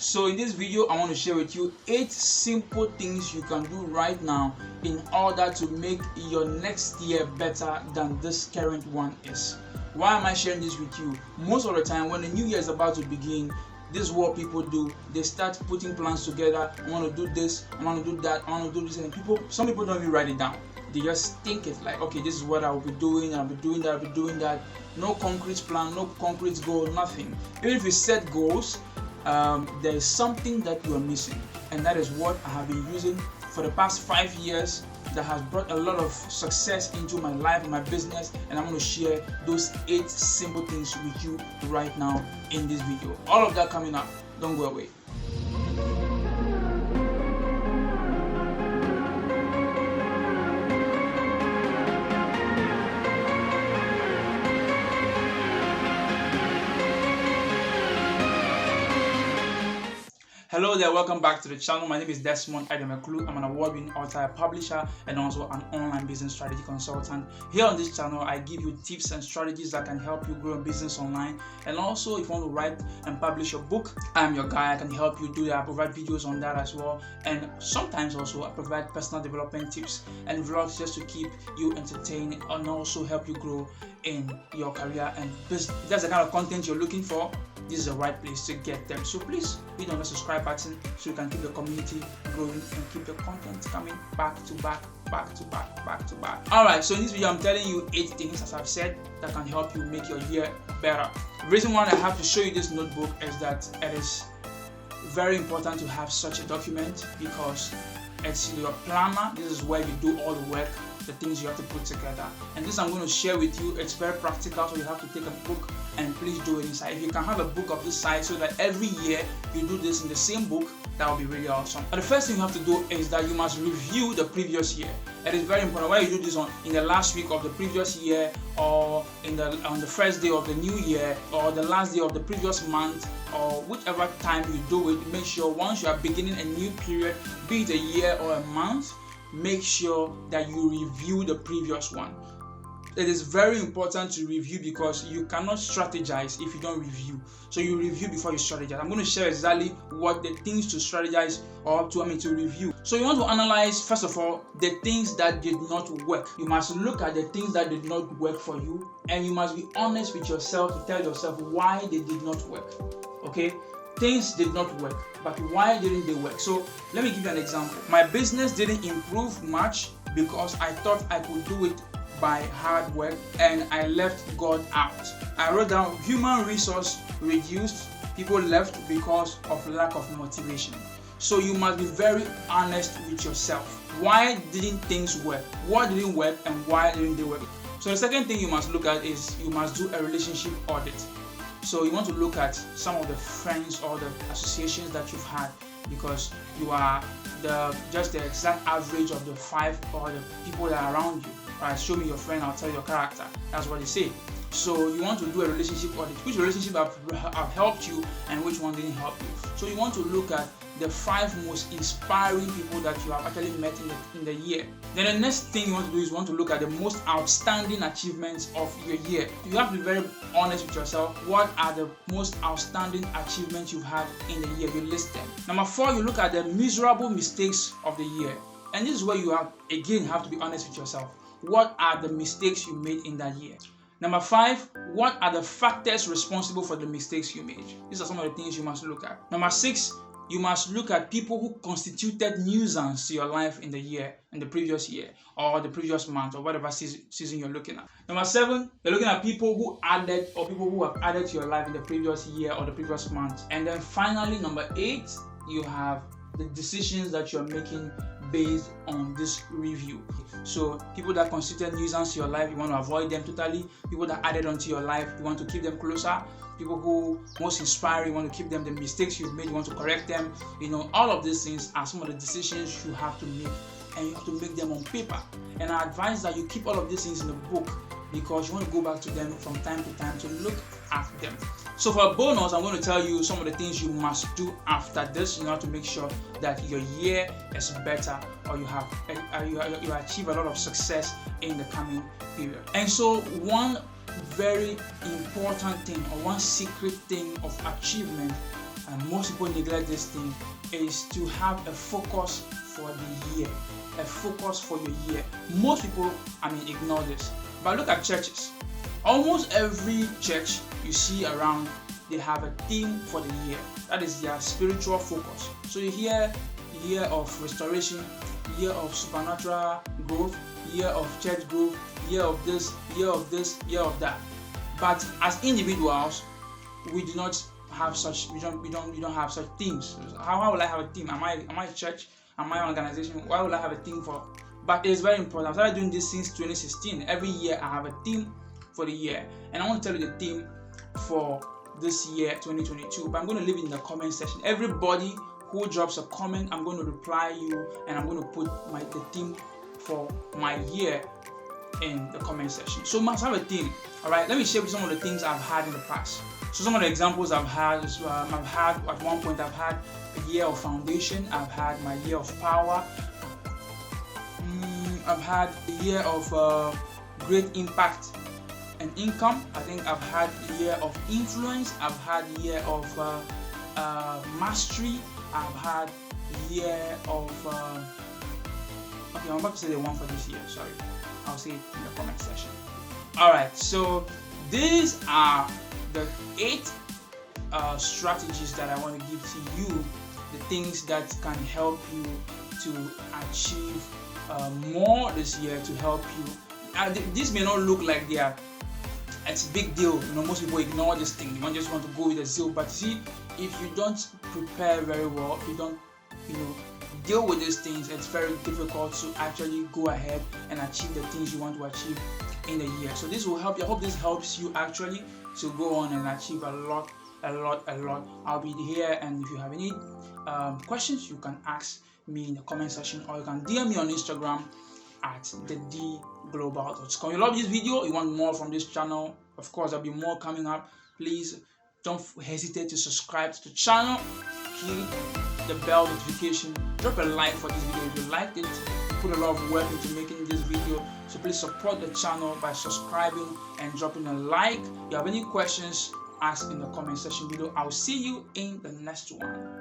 So in this video, I want to share with you 8 simple things you can do right now in order to make your next year better than this current one is. Why am I sharing this with you? Most of the time when the new year is about to begin, this is what people do. They start putting plans together. I want to do this, I want to do that, I want to do this, and some people don't even write it down. They just think it like, okay, this is what I will be doing, I'll be doing that, I'll be doing that. No concrete plan, no concrete goal, nothing. Even if you set goals, there is something that you are missing, and that is what I have been using for the past 5 years that has brought a lot of success into my life, my business, and I'm going to share those 8 simple things with you right now in this video. All of that coming up. Don't go away. Hello there, welcome back to the channel. My name is Desmond Edemeklu. I'm an award-winning author, publisher, and also an online business strategy consultant. Here on this channel, I give you tips and strategies that can help you grow a business online. And also, if you want to write and publish your book, I'm your guy. I can help you do that. I provide videos on that as well. And sometimes also, I provide personal development tips and vlogs just to keep you entertained and also help you grow in your career and business. If that's the kind of content you're looking for, this is the right place to get them. So please hit on the subscribe button so you can keep the community growing and keep the content coming back to back. Alright, so in this video I'm telling you 8 things, as I've said, that can help you make your year better. The reason why I have to show you this notebook is that it is very important to have such a document, because it's your planner. This is where you do all the work, the things you have to put together. And this I'm going to share with you. It's very practical, so you have to take a book and please do it inside. If you can have a book of this size so that every year you do this in the same book, that would be really awesome. But the first thing you have to do is that you must review the previous year. It is very important. Why you do this in the last week of the previous year, or on the first day of the new year, or the last day of the previous month, or whichever time you do it, make sure once you are beginning a new period, be it a year or a month, make sure that you review the previous one. It is very important to review, because you cannot strategize if you don't review. So you review before you strategize. I'm going to share exactly what the things to strategize to review. So you want to analyze, first of all, the things that did not work. You must look at the things that did not work for you, and you must be honest with yourself to tell yourself why they did not work. Okay? Things did not work, but why didn't they work? So let me give you an example. My business didn't improve much because I thought I could do it by hard work, and I left God out. I wrote down human resource reduced, people left because of lack of motivation. So you must be very honest with yourself. Why didn't things work? What didn't work and why didn't they work? So the second thing you must look at is you must do a relationship audit. So you want to look at some of the friends or the associations that you've had, because you are just the exact average of the 5 or the people that are around you. Right? Show me your friend, I'll tell you your character. That's what they say. So you want to do a relationship audit. Which relationship have helped you and which one didn't help you? So you want to look at the 5 most inspiring people that you have actually met in the year. Then the next thing you want to do is you want to look at the most outstanding achievements of your year. You have to be very honest with yourself. What are the most outstanding achievements you've had in the year? You list them. Number 4, you look at the miserable mistakes of the year. And this is where you have to be honest with yourself. What are the mistakes you made in that year? Number 5, what are the factors responsible for the mistakes you made? These are some of the things you must look at. Number 6, you must look at people who constituted nuisance to your life in the previous year, or the previous month, or whatever season you're looking at. Number 7, you're looking at people who have added to your life in the previous year or the previous month. And then finally, number 8, you have the decisions that you're making based on this review. So people that constitute nuisance to your life, you want to avoid them totally. People that added onto your life, you want to keep them closer. People who most inspire, you want to keep them. The mistakes you've made, you want to correct them. All of these things are some of the decisions you have to make, and you have to make them on paper. And I advise that you keep all of these things in the book, because you want to go back to them from time to time to look at them. So for a bonus, I'm going to tell you some of the things you must do after this in order to make sure that your year is better, or you achieve a lot of success in the coming period. And so one very important thing, or one secret thing of achievement and most people neglect this thing, is to have a focus for the year. A focus for your year. Most people, ignore this. But look at churches. Almost every church you see around, they have a theme for the year. That is their spiritual focus. So you hear year of restoration, year of supernatural growth, year of church growth, year of this, year of this, year of that. But as individuals, we do not have such. We don't have such themes. How will I have a theme? Am I a church? Am I an organization? Why will I have a theme for? But it's very important. I've started doing this since 2016. Every year I have a theme for the year, and I want to tell you the theme for this year 2022. But I'm going to leave it in the comment section. Everybody who drops a comment, I'm going to reply you, and I'm going to put the theme for my year in the comment section. So must have a theme. All right, let me share with you some of the things I've had in the past. So some of the examples I've had is I've had at one point I've had a year of foundation. I've had my year of power. I've had a year of great impact and income. I think I've had a year of influence. I've had a year of mastery. I've had a year of okay, I'm about to say the one for this year. Sorry, I'll say it in the comment section. All right, so these are the 8 strategies that I want to give to you. The things that can help you to achieve more this year, to help you. This may not look like it's a big deal. Most people ignore this thing. They just want to go with the zeal. But see, if you don't prepare very well, if you don't, deal with these things, it's very difficult to actually go ahead and achieve the things you want to achieve in the year. So this will help you. I hope this helps you actually to go on and achieve a lot. I'll be here, and if you have any questions, you can ask me in the comment section, or you can DM me on Instagram at thedglobal.com. You love this video, you want more from this channel, of course there'll be more coming up. Please don't hesitate to subscribe to the channel, hit the bell notification, drop a like for this video if you liked it. You put a lot of work into making this video, so please support the channel by subscribing and dropping a like. If you have any questions, ask in the comment section below. I'll see you in the next one.